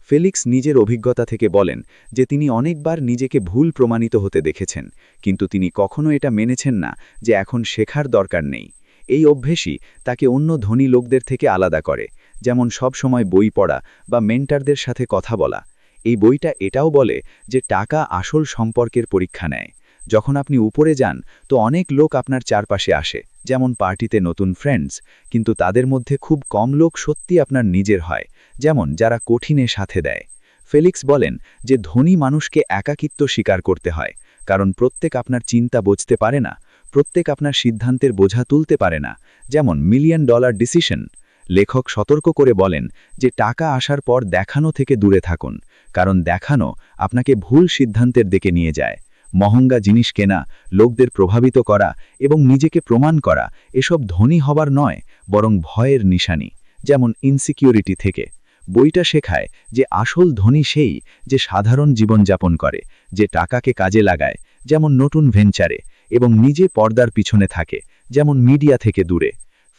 ফেলিক্স নিজের অভিজ্ঞতা থেকে বলেন যে তিনি অনেকবার নিজেকে ভুল প্রমাণিত হতে দেখেছেন, কিন্তু তিনি কখনো এটা মেনেছেন না যে এখন শেখার দরকার নেই। এই অভ্যেসই তাকে অন্য ধনী লোকদের থেকে আলাদা করে, যেমন সব সময় বই পড়া বা মেন্টারদের সাথে কথা বলা। এই বইটা এটাও বলে যে টাকা আসল সম্পর্কের পরীক্ষা নেয়। যখন আপনি উপরে যান, তো অনেক লোক আপনার চারপাশে আসে, যেমন পার্টিতে নতুন ফ্রেন্ডস, কিন্তু তাদের মধ্যে খুব কম লোক সত্যি আপনার নিজের হয়, যেমন যারা কঠিনে সাথে দেয়। ফেলিক্স বলেন যে ধনী মানুষকে একাকিত্ব স্বীকার করতে হয়, কারণ প্রত্যেক আপনার চিন্তা বুঝতে পারে না, প্রত্যেক আপনার সিদ্ধান্তের বোঝা তুলতে পারে না, যেমন $1,000,000 ডিসিশন। লেখক সতর্ক করে বলেন যে টাকা আসার পর দেখানো থেকে দূরে থাকুন, কারণ দেখানো আপনাকে ভুল সিদ্ধান্তের দিকে নিয়ে যায়। মহঙ্গা জিনিস কেনা, লোকদের প্রভাবিত করা এবং নিজেকে প্রমাণ করা, এসব ধনী হবার নয়, বরং ভয়ের নিশানি, যেমন ইনসিকিউরিটি থেকে। বইটা শেখায় যে আসল ধনী সেই যে সাধারণ জীবনযাপন করে, যে টাকাকে কাজে লাগায়, যেমন নতুন ভেঞ্চারে, এবং নিজে পর্দার পিছনে থাকে, যেমন মিডিয়া থেকে দূরে।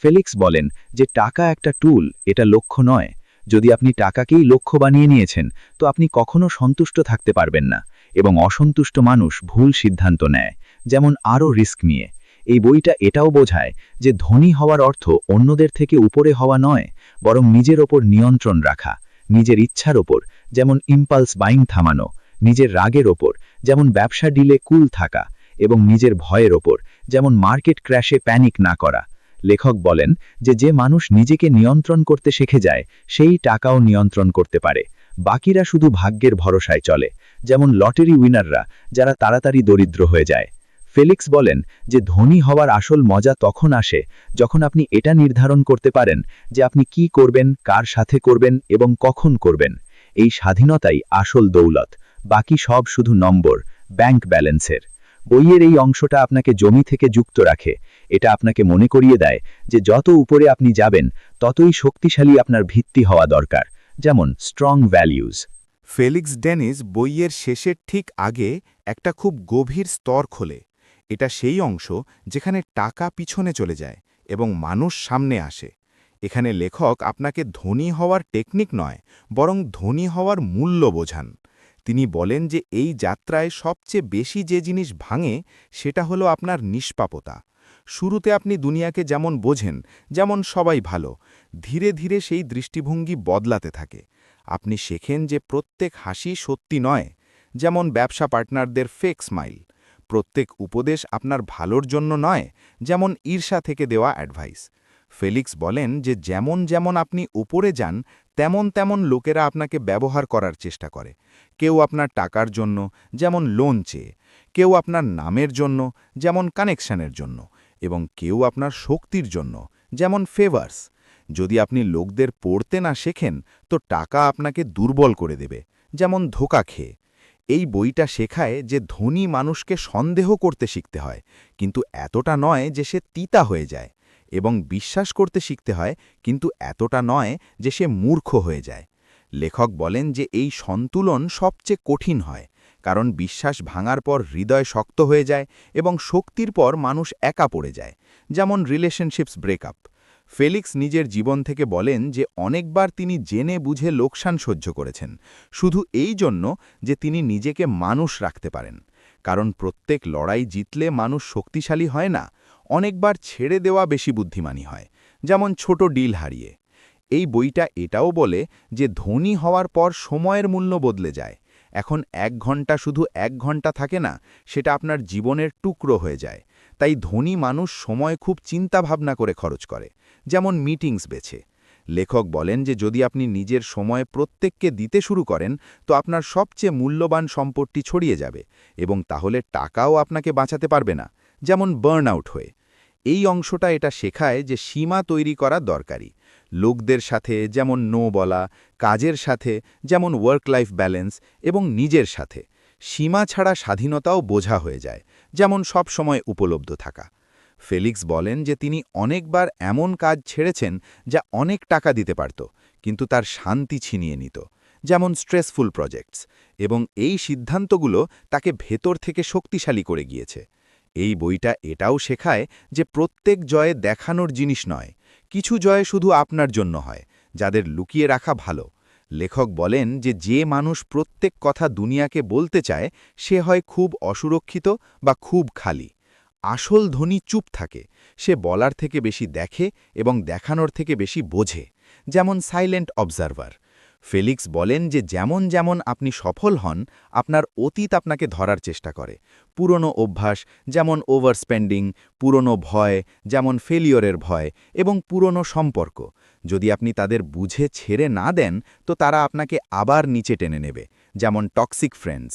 ফেলিক্স বলেন যে টাকা একটা টুল, এটা লক্ষ্য নয়। যদি আপনি টাকাকেই লক্ষ্য বানিয়ে নিয়েছেন, তো আপনি কখনো সন্তুষ্ট থাকতে পারবেন না, এবং অসন্তুষ্ট মানুষ ভুল সিদ্ধান্ত নেয়, যেমন আরও রিস্ক নিয়ে। এই বইটা এটাও বোঝায় যে ধনী হওয়ার অর্থ অন্যদের থেকে উপরে হওয়া নয়, বরং নিজের ওপর নিয়ন্ত্রণ রাখা, নিজের ইচ্ছার ওপর, যেমন ইম্পালস বাইং থামানো, নিজের রাগের ওপর, যেমন ব্যবসা ডিলে কুল থাকা, এবং নিজের ভয়ের ওপর, যেমন মার্কেট ক্র্যাশে প্যানিক না করা। লেখক বলেন যে যে মানুষ নিজেকে নিয়ন্ত্রণ করতে শিখে যায়, সেই টাকাও নিয়ন্ত্রণ করতে পারে। বাকিরা শুধু ভাগ্যের ভরসায় চলে, যেমন লটারি উইনাররা, যারা তাড়াতাড়ি দরিদ্র হয়ে যায়। ফেলিক্স বলেন যে ধনী হওয়ার আসল মজা তখন আসে যখন আপনি এটা নির্ধারণ করতে পারেন যে আপনি কি করবেন, কার সাথে করবেন এবং কখন করবেন। এই স্বাধীনতাই আসল দৌলত, বাকি সব শুধু নম্বর, ব্যাংক ব্যালেন্সের। বইয়ের এই অংশটা আপনাকে জমি থেকে যুক্ত রাখে। এটা আপনাকে মনে করিয়ে দেয় যে যত উপরে আপনি যাবেন, ততই শক্তিশালী আপনার ভিত্তি হওয়া দরকার, যেমন স্ট্রং ভ্যালিউজ। ফেলিক্স ডেনিস বইয়ের শেষের ঠিক আগে একটা খুব গভীর স্তর খোলে। এটা সেই অংশ যেখানে টাকা পিছনে চলে যায় এবং মানুষ সামনে আসে। এখানে লেখক আপনাকে ধনী হওয়ার টেকনিক নয়, বরং ধনী হওয়ার মূল্য বোঝান। তিনি বলেন যে এই যাত্রায় সবচেয়ে বেশি যে জিনিস ভাঙে, সেটা হলো আপনার নিষ্পাপতা। শুরুতে আপনি দুনিয়াকে যেমন বোঝেন, যেমন সবাই ভালো, ধীরে ধীরে সেই দৃষ্টিভঙ্গি বদলাতে থাকে। আপনি শেখেন যে প্রত্যেক হাসি সত্যি নয়, যেমন ব্যবসা পার্টনারদের ফেক স্মাইল। প্রত্যেক উপদেশ আপনার ভালোর জন্য নয়, যেমন ঈর্ষা থেকে দেওয়া অ্যাডভাইস। ফেলিক্স বলেন যে যেমন যেমন আপনি উপরে যান, তেমন তেমন লোকেরা আপনাকে ব্যবহার করার চেষ্টা করে। কেউ আপনার টাকার জন্য, যেমন লোন চেয়ে, কেউ আপনার নামের জন্য, যেমন কানেকশনের জন্য, এবং কেউ আপনার শক্তির জন্য, যেমন ফেভার্স। যদি আপনি লোকদের পড়তে না শেখেন, তো টাকা আপনাকে দুর্বল করে দেবে, যেমন ধোঁকা খেয়ে। এই বইটা শেখায় যে ধনী মানুষকে সন্দেহ করতে শিখতে হয়, কিন্তু এতটা নয় যে সে তিতা হয়ে যায়, এবং বিশ্বাস করতে শিখতে হয়, কিন্তু এতটা নয় যে সে মূর্খ হয়ে যায়। লেখক বলেন যে এই সন্তুলন সবচেয়ে কঠিন হয়, কারণ বিশ্বাস ভাঙার পর হৃদয় শক্ত হয়ে যায় এবং শক্তির পর মানুষ একা পড়ে যায়, যেমন রিলেশনশিপস ব্রেকআপ। ফেলিক্স নিজের জীবন থেকে বলেন যে অনেকবার তিনি জেনে বুঝে লোকসান সহ্য করেছেন, শুধু এই জন্য যে তিনি নিজেকে মানুষ রাখতে পারেন। কারণ প্রত্যেক লড়াই জিতলে মানুষ শক্তিশালী হয় না, অনেকবার ছেড়ে দেওয়া বেশি বুদ্ধিমানী হয়, যেমন ছোট ডিল হারিয়ে। এই বইটা এটাও বলে যে ধনী হওয়ার পর সময়ের মূল্য বদলে যায়। এখন 1 ঘন্টা শুধু 1 ঘন্টা থাকে না, সেটা আপনার জীবনের টুকরো হয়ে যায়। তাই ধনী মানুষ সময় খুব চিন্তা ভাবনা করে খরচ করে, যেমন মিটিংস বেছে। লেখক বলেন যে যদি আপনি নিজের সময় প্রত্যেককে দিতে শুরু করেন, তো আপনার সবচেয়ে মূল্যবান সম্পত্তি ছড়িয়ে যাবে, এবং তাহলে টাকাও আপনাকে বাঁচাতে পারবে না, যেমন বার্ন আউট হয়ে। এই অংশটা এটা শেখায় যে সীমা তৈরি করা দরকারি। লোকদের সাথে যেমন নো বলা, কাজের সাথে যেমন ওয়ার্ক লাইফ ব্যালেন্স, এবং নিজের সাথে সীমা ছাড়া স্বাধীনতাও বোঝা হয়ে যায়, যেমন সব সময় উপলব্ধ থাকা। ফেলিক্স বলেন যে তিনি অনেকবার এমন কাজ ছেড়েছেন যা অনেক টাকা দিতে পারত, কিন্তু তার শান্তি ছিনিয়ে নিত, যেমন স্ট্রেসফুল প্রজেক্টস, এবং এই সিদ্ধান্তগুলো তাকে ভেতর থেকে শক্তিশালী করে গিয়েছে। এই বইটা এটাও শেখায় যে প্রত্যেক জয়ে দেখানোর জিনিস নয়, কিছু জয় শুধু আপনার জন্য হয়, যাদের লুকিয়ে রাখা ভালো। লেখক বলেন যে যে মানুষ প্রত্যেক কথা দুনিয়াকে বলতে চায়, সে হয় খুব অসুরক্ষিত বা খুব খালি। আসল ধনী চুপ থাকে, সে বলার থেকে বেশি দেখে এবং দেখানোর থেকে বেশি বোঝে, যেমন সাইলেন্ট অবজারভার। ফেলিক্স বলেন যে যেমন যেমন আপনি সফল হন, আপনার অতীত আপনাকে ধরার চেষ্টা করে। পুরনো অভ্যাস যেমন ওভারস্পেন্ডিং, পুরনো ভয় যেমন ফেলিওরের ভয়, এবং পুরনো সম্পর্ক, যদি আপনি তাদের বুঝে ছেড়ে না দেন, তো তারা আপনাকে আবার নিচে টেনে নেবে, যেমন টক্সিক ফ্রেন্ডস।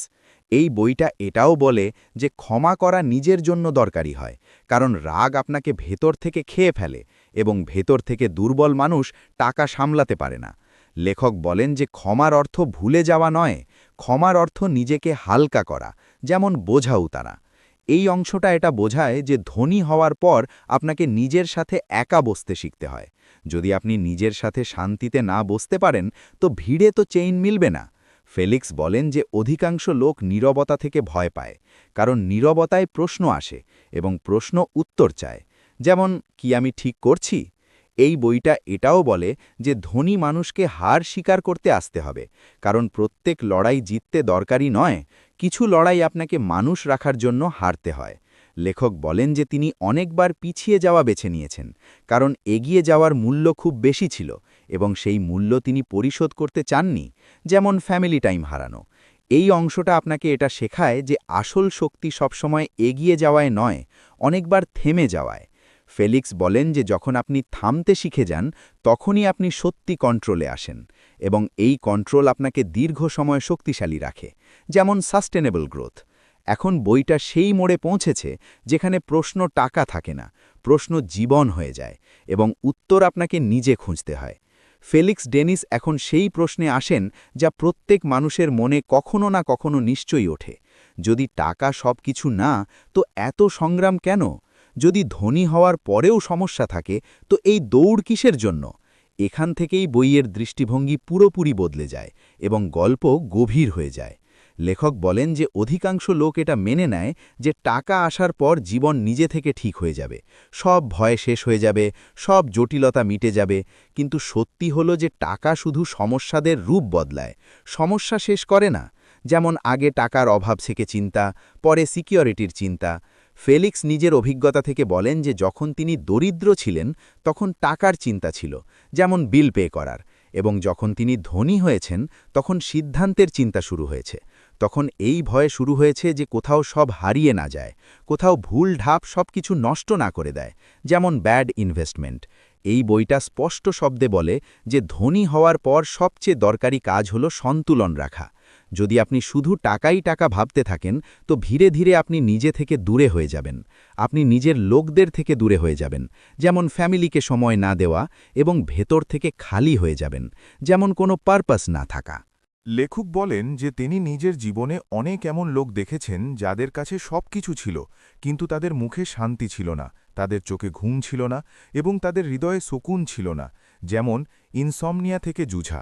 এই বইটা এটাও বলে যে ক্ষমা করা নিজের জন্য দরকারি হয়, কারণ রাগ আপনাকে ভেতর থেকে খেয়ে ফেলে, এবং ভেতর থেকে দুর্বল মানুষ টাকা সামলাতে পারে না। লেখক বলেন যে ক্ষমার অর্থ ভুলে যাওয়া নয়, ক্ষমার অর্থ নিজেকে হালকা করা, যেমন বোঝা উতারা। এই অংশটা এটা বোঝায় যে ধনী হওয়ার পর আপনাকে নিজের সাথে একা বসতে শিখতে হয়। যদি আপনি নিজের সাথে শান্তিতে না বসতে পারেন, তো ভিড়ে তো চেইন মিলবে না। ফেলিক্স বলেন যে অধিকাংশ লোক নীরবতা থেকে ভয় পায়, কারণ নীরবতায় প্রশ্ন আসে এবং প্রশ্ন উত্তর চায়, যেমন কি আমি ঠিক করছি। এই বইটা এটাও বলে যে ধনী মানুষকে হার স্বীকার করতে আসতে হবে, কারণ প্রত্যেক লড়াই জিততে দরকারি নয়, কিছু লড়াই আপনাকে মানুষ রাখার জন্য হারতে হয়। লেখক বলেন যে তিনি অনেকবার পিছিয়ে যাওয়া বেছে নিয়েছেন, কারণ এগিয়ে যাওয়ার মূল্য খুব বেশি ছিল, এবং সেই মূল্য তিনি পরিশোধ করতে চাননি, যেমন ফ্যামিলি টাইম হারানো। এই অংশটা আপনাকে এটা শেখায় যে আসল শক্তি সবসময় এগিয়ে যাওয়ায় নয়, অনেকবার থেমে যাওয়ায়। ফেলিক্স বলেন যে যখন আপনি থামতে শিখে যান, তখনই আপনি সত্যি কন্ট্রোলে আসেন, এবং এই কন্ট্রোল আপনাকে দীর্ঘ সময় শক্তিশালী রাখে, যেমন সাস্টেনেবল গ্রোথ। এখন বইটা সেই মোড়ে পৌঁছেছে যেখানে প্রশ্ন টাকা থাকে না, প্রশ্ন জীবন হয়ে যায়, এবং উত্তর আপনাকে নিজে খুঁজতে হয়। ফেলিক্স ডেনিস এখন সেই প্রশ্নে আসেন যা প্রত্যেক মানুষের মনে কখনো না কখনো নিশ্চয়ই ওঠে। যদি টাকা সব কিছু না, তো এত সংগ্রাম কেন? যদি ধনী হওয়ার পরেও সমস্যা থাকে, তো এই দৌড় কিসের জন্য? এখান থেকেই বইয়ের দৃষ্টিভঙ্গি পুরোপুরি বদলে যায়, এবং গল্প গভীর হয়ে যায়। লেখক বলেন যে অধিকাংশ লোক এটা মেনে নেয় যে টাকা আসার পর জীবন নিজে থেকে ঠিক হয়ে যাবে, সব ভয় শেষ হয়ে যাবে, সব জটিলতা মিটে যাবে। কিন্তু সত্যি হলো যে টাকা শুধু সমস্যাদের রূপ বদলায়, সমস্যা শেষ করে না। যেমন আগে টাকার অভাব থেকে চিন্তা, পরে সিকিউরিটির চিন্তা। ফেলিক্স নিজের অভিজ্ঞতা থেকে বলেন যে যখন তিনি দরিদ্র ছিলেন, তখন টাকার চিন্তা ছিল, যেমন বিল পে করার, এবং যখন তিনি ধনী হয়েছেন, তখন সিদ্ধান্তের চিন্তা শুরু হয়েছে। তখন এই ভয় শুরু হয়েছে যে কোথাও সব হারিয়ে না যায়, কোথাও ভুল ঢাপ সব কিছু নষ্ট না করে দেয়, যেমন ব্যাড ইনভেস্টমেন্ট। এই বইটা স্পষ্ট শব্দে বলে যে ধনী হওয়ার পর সবচেয়ে দরকারি কাজ হলো সন্তুলন রাখা। যদি আপনি শুধু টাকাই টাকা ভাবতে থাকেন, তো ধীরে ধীরে আপনি নিজে থেকে দূরে হয়ে যাবেন, আপনি নিজের লোকদের থেকে দূরে হয়ে যাবেন, যেমন ফ্যামিলিকে সময় না দেওয়া, এবং ভেতর থেকে খালি হয়ে যাবেন, যেমন কোনো পারপাস না থাকা। লেখক বলেন যে তিনি নিজের জীবনে অনেক এমন লোক দেখেছেন যাদের কাছে সব কিছু ছিল, কিন্তু তাদের মুখে শান্তি ছিল না, তাদের চোখে ঘুম ছিল না, এবং তাদের হৃদয়ে শকুন ছিল না, যেমন ইনসমনিয়া থেকে জুঝা।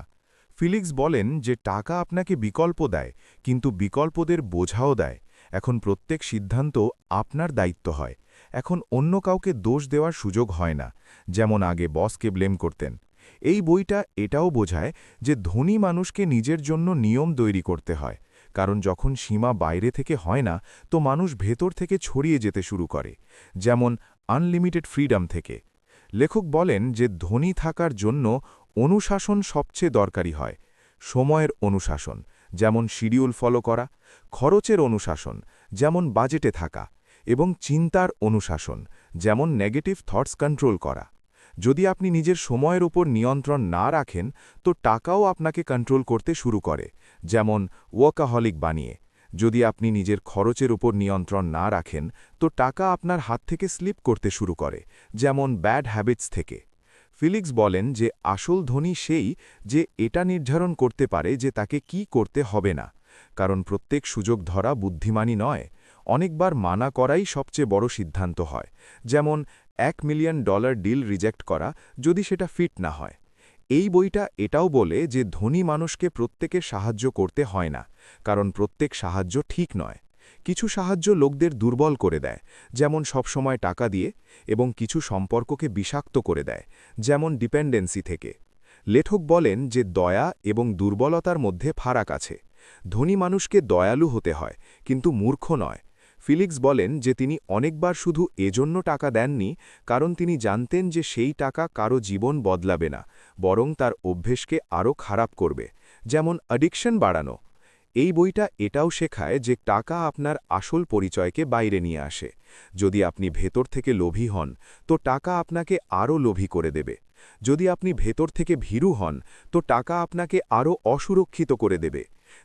ফিলিক্স বলেন যে টাকা আপনাকে বিকল্প দেয়, কিন্তু বিকল্পদের বোঝাও দেয়। এখন প্রত্যেক সিদ্ধান্ত আপনার দায়িত্ব হয়। এখন অন্য কাউকে দোষ দেওয়ার সুযোগ হয় না, যেমন আগে বসকে ব্লেম করতেন। এই বইটা এটাও বোঝায় যে ধনী মানুষকে নিজের জন্য নিয়ম তৈরি করতে হয়, কারণ যখন সীমা বাইরে থেকে হয় না তো মানুষ ভেতর থেকে ছড়িয়ে যেতে শুরু করে, যেমন আনলিমিটেড ফ্রিডম থেকে। লেখক বলেন যে ধনী থাকার জন্য অনুশাসন সবচেয়ে দরকারি হয়। সময়ের অনুশাসন, যেমন শিডিউল ফলো করা, খরচের অনুশাসন, যেমন বাজেটে থাকা, এবং চিন্তার অনুশাসন, যেমন নেগেটিভ থটস কন্ট্রোল করা। যদি আপনি নিজের সময়ের উপর নিয়ন্ত্রণ না রাখেন তো টাকাও আপনাকে কন্ট্রোল করতে শুরু করে, যেমন ওয়ার্কাহলিক বানিয়ে। যদি আপনি নিজের খরচের উপর নিয়ন্ত্রণ না রাখেন তো টাকা আপনার হাত থেকে স্লিপ করতে শুরু করে, যেমন ব্যাড হ্যাবিটস থেকে। ফিলিক্স বলেন যে আসল ধনী সেই যে এটা নির্ধারণ করতে পারে যে তাকে কি করতে হবে না, কারণ প্রত্যেক সুযোগ ধরা বুদ্ধিমানী নয়। অনেকবার মানা করাই সবচেয়ে বড় সিদ্ধান্ত হয়, যেমন $1 মিলিয়ন ডিল রিজেক্ট করা যদি সেটা ফিট না হয়। এই বইটা এটাও বলে যে ধনী মানুষকে প্রত্যেকে সাহায্য করতে হয় না, কারণ প্রত্যেক সাহায্য ঠিক নয়। কিছু সাহায্য লোকদের দুর্বল করে দেয়, যেমন সবসময় টাকা দিয়ে, এবং কিছু সম্পর্ককে বিষাক্ত করে দেয়, যেমন ডিপেন্ডেন্সি থেকে। লেখক বলেন যে দয়া এবং দুর্বলতার মধ্যে ফারাক আছে। ধনী মানুষকে দয়ালু হতে হয়, কিন্তু মূর্খ নয়। ফিলিক্স বলেন যে তিনি অনেকবার শুধু এজন্য টাকা দেননি কারণ তিনি জানতেন যে সেই টাকা কারো জীবন বদলাবে না, বরং তার অভ্যেসকে আরও খারাপ করবে, যেমন অ্যাডিকশন বাড়ানো। এই বইটা এটাও শেখায় যে টাকা আপনার আসল পরিচয়কে বাইরে নিয়ে আসে। যদি আপনি ভেতর থেকে লোভী হন তো টাকা আপনাকে আরও লোভী করে দেবে। যদি আপনি ভেতর থেকে ভীরু হন তো টাকা আপনাকে আরও অসুরক্ষিত করে দেবে।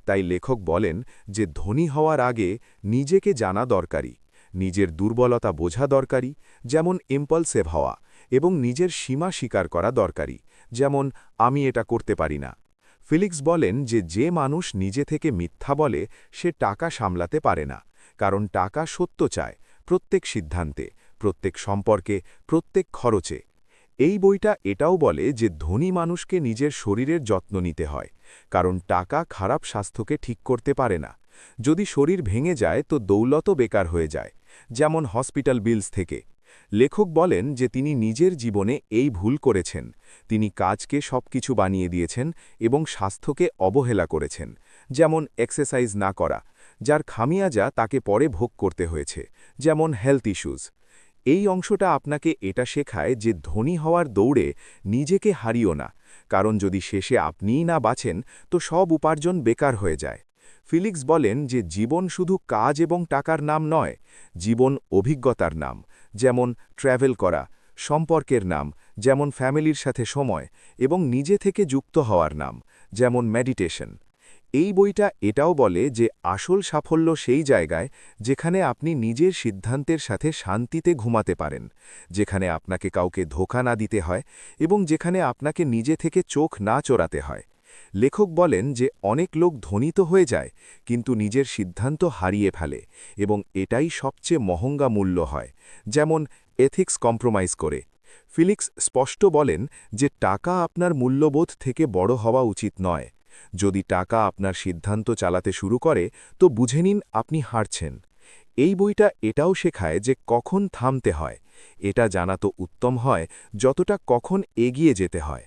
তাই লেখক বলেন যে ধনী হওয়ার আগে নিজেকে জানা দরকারি, নিজের দুর্বলতা বোঝা দরকারি, যেমন ইম্পালসিভ হওয়া, এবং নিজের সীমা স্বীকার করা দরকারি, যেমন আমি এটা করতে পারি না। ফিলিক্স বলেন যে যে মানুষ নিজে থেকে মিথ্যা বলে সে টাকা সামলাতে পারে না, কারণ টাকা সত্য চায়, প্রত্যেক সিদ্ধান্তে, প্রত্যেক সম্পর্কে, প্রত্যেক খরচে। এই বইটা এটাও বলে যে ধনী মানুষকে নিজের শরীরের যত্ন নিতে হয়, কারণ টাকা খারাপ স্বাস্থ্যকে ঠিক করতে পারে না। যদি শরীর ভেঙে যায় তো দৌলতও বেকার হয়ে যায়, যেমন হসপিটাল বিলস থেকে। লেখক বলেন যে তিনি নিজের জীবনে এই ভুল করেছেন। তিনি কাজকে সবকিছু বানিয়ে দিয়েছেন এবং স্বাস্থ্যকে অবহেলা করেছেন, যেমন এক্সারসাইজ না করা, যার খামিয়াজা তাকে পরে ভোগ করতে হয়েছে, যেমন হেলথ ইস্যুজ। এই অংশটা আপনাকে এটা শেখায় যে ধনী হওয়ার দৌড়ে নিজেকে হারিও না, কারণ যদি শেষে আপনিই না বাঁচেন তো সব উপার্জন বেকার হয়ে যায়। ফিলিক্স বলেন যে জীবন শুধু কাজ এবং টাকার নাম নয়, জীবন অভিজ্ঞতার নাম, যেমন ট্র্যাভেল করা, সম্পর্কের নাম, যেমন ফ্যামিলির সাথে সময়, এবং নিজে থেকে যুক্ত হওয়ার নাম, যেমন মেডিটেশন। এই বইটা এটাও বলে যে আসল সাফল্য সেই জায়গায় যেখানে আপনি নিজের সিদ্ধান্তের সাথে শান্তিতে ঘুমাতে পারেন, যেখানে আপনাকে কাউকে ধোঁকা না দিতে হয়, এবং যেখানে আপনাকে নিজে থেকে চোখ না চোরাতে হয়। লেখক বলেন যে অনেক লোক ধনী তো হয়ে যায় কিন্তু নিজের সিদ্ধান্ত হারিয়ে ফেলে, এবং এটাই সবচেয়ে মহঙ্গা মূল্য হয়, যেমন এথিক্স কম্প্রোমাইজ করে। ফিলিক্স স্পষ্ট বলেন যে টাকা আপনার মূল্যবোধ থেকে বড় হওয়া উচিত নয়। যদি টাকা আপনার সিদ্ধান্ত চালাতে শুরু করে তো বুঝে নিন আপনি হারছেন। এই বইটা এটাও শেখায় যে কখন থামতে হয়। এটা জানা তো উত্তম হয় যতটা কখন এগিয়ে যেতে হয়।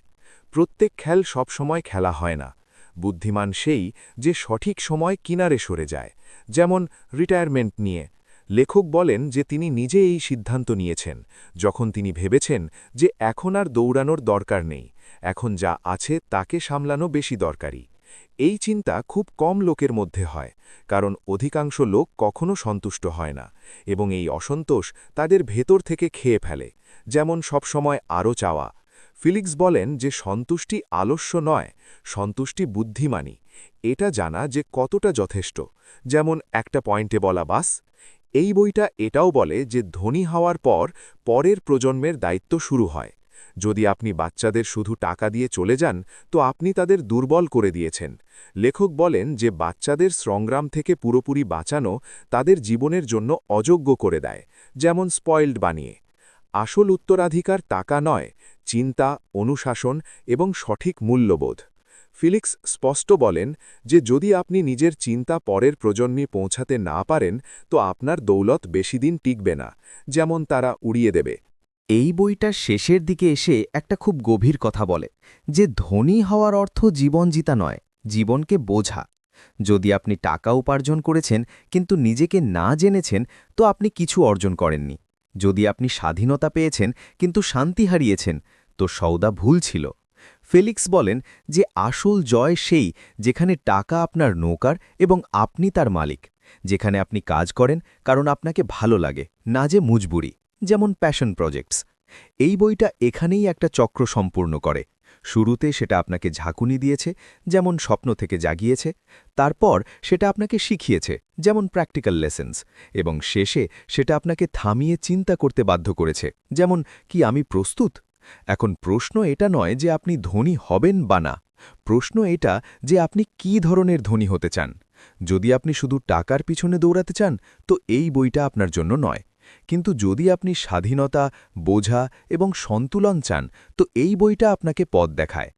প্রত্যেক খেল সবসময় খেলা হয় না। বুদ্ধিমান সেই যে সঠিক সময় কিনারে সরে যায়, যেমন রিটায়ারমেন্ট নিয়ে। লেখক বলেন যে তিনি নিজে এই সিদ্ধান্ত নিয়েছেন যখন তিনি ভেবেছেন যে এখন আর দৌড়ানোর দরকার নেই, এখন যা আছে তাকে সামলানো বেশি দরকারি। এই চিন্তা খুব কম লোকের মধ্যে হয়, কারণ অধিকাংশ লোক কখনো সন্তুষ্ট হয় না, এবং এই অসন্তোষ তাদের ভেতর থেকে খেয়ে ফেলে, যেমন সবসময় আরও চাওয়া। ফিলিক্স বলেন যে সন্তুষ্টি আলস্য নয়, সন্তুষ্টি বুদ্ধিমানী। এটা জানা যে কতটা যথেষ্ট, যেমন একটা পয়েন্টে বলা বাস। এই বইটা এটাও বলে যে ধনী হওয়ার পর পরের প্রজন্মের দায়িত্ব শুরু হয়। যদি আপনি বাচ্চাদের শুধু টাকা দিয়ে চলে যান তো আপনি তাদের দুর্বল করে দিয়েছেন। লেখক বলেন যে বাচ্চাদের সংগ্রাম থেকে পুরোপুরি বাঁচানো তাদের জীবনের জন্য অযোগ্য করে দেয়, যেমন স্পয়েলড বানিয়ে। আসল উত্তরাধিকার টাকা নয়, চিন্তা, অনুশাসন এবং সঠিক মূল্যবোধ। ফিলিক্স স্পষ্ট বলেন যে যদি আপনি নিজের চিন্তা পরের প্রজন্মে পৌঁছাতে না পারেন তো আপনার দৌলত বেশি দিন টিকবে না, যেমন তারা উড়িয়ে দেবে। এই বইটার শেষের দিকে এসে একটা খুব গভীর কথা বলে যে ধনী হওয়ার অর্থ জীবন জিতা নয়, জীবনকে বোঝা। যদি আপনি টাকা উপার্জন করেছেন কিন্তু নিজেকে না জেনেছেন তো আপনি কিছু অর্জন করেননি। যদি আপনি স্বাধীনতা পেয়েছেন কিন্তু শান্তি হারিয়েছেন তো সওদা ভুল ছিল। ফেলিক্স বলেন যে আসল জয় সেই যেখানে টাকা আপনার নৌকার এবং আপনি তার মালিক, যেখানে আপনি কাজ করেন কারণ আপনাকে ভালো লাগে, না যে মুজবুরি, যেমন প্যাশন প্রজেক্টস। এই বইটা এখানেই একটা চক্র সম্পূর্ণ করে। শুরুতে সেটা আপনাকে ঝাঁকুনি দিয়েছে, যেমন স্বপ্ন থেকে জাগিয়েছে, তারপর সেটা আপনাকে শিখিয়েছে, যেমন প্র্যাকটিক্যাল লেসেন্স, এবং শেষে সেটা আপনাকে থামিয়ে চিন্তা করতে বাধ্য করেছে, যেমন কি আমি প্রস্তুত। এখন প্রশ্ন এটা নয় যে আপনি ধনী হবেন বা না, প্রশ্ন এটা যে আপনি কী ধরনের ধনী হতে চান। যদি আপনি শুধু টাকার পিছনে দৌড়াতে চান তো এই বইটা আপনার জন্য নয়, কিন্তু যদি আপনি স্বাধীনতা, বোঝা এবং সন্তুলন চান তো এই বইটা আপনাকে পথ দেখায়।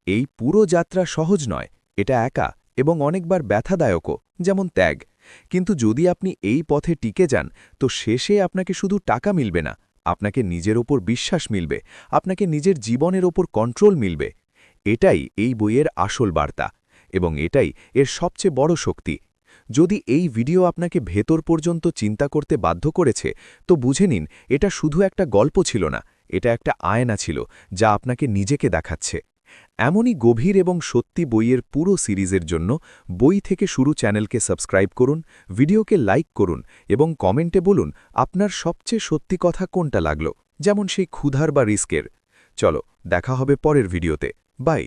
এই পুরো যাত্রা সহজ নয়, এটা একা এবং অনেকবার ব্যথাদায়কও, যেমন ত্যাগ। কিন্তু যদি আপনি এই পথে টিকে যান তো শেষে আপনাকে শুধু টাকা মিলবে না, আপনাকে নিজের ওপর বিশ্বাস মিলবে, আপনাকে নিজের জীবনের ওপর কন্ট্রোল মিলবে। এটাই এই বইয়ের আসল বার্তা, এবং এটাই এর সবচেয়ে বড় শক্তি। যদি এই ভিডিও আপনাকে ভেতর পর্যন্ত চিন্তা করতে বাধ্য করেছে তো বুঝে নিন এটা শুধু একটা গল্প ছিল না, এটা একটা আয়না ছিল যা আপনাকে নিজেকে দেখাচ্ছে। এমনই গভীর এবং সত্যি বইয়ের পুরো সিরিজের জন্য বই থেকে শুরু চ্যানেলকে সাবস্ক্রাইব করুন, ভিডিওকে লাইক করুন এবং কমেন্টে বলুন আপনার সবচেয়ে সত্যি কথা কোনটা লাগলো, যেমন সেই ক্ষুধার বা রিস্কের। চলো দেখা হবে পরের ভিডিওতে। বাই।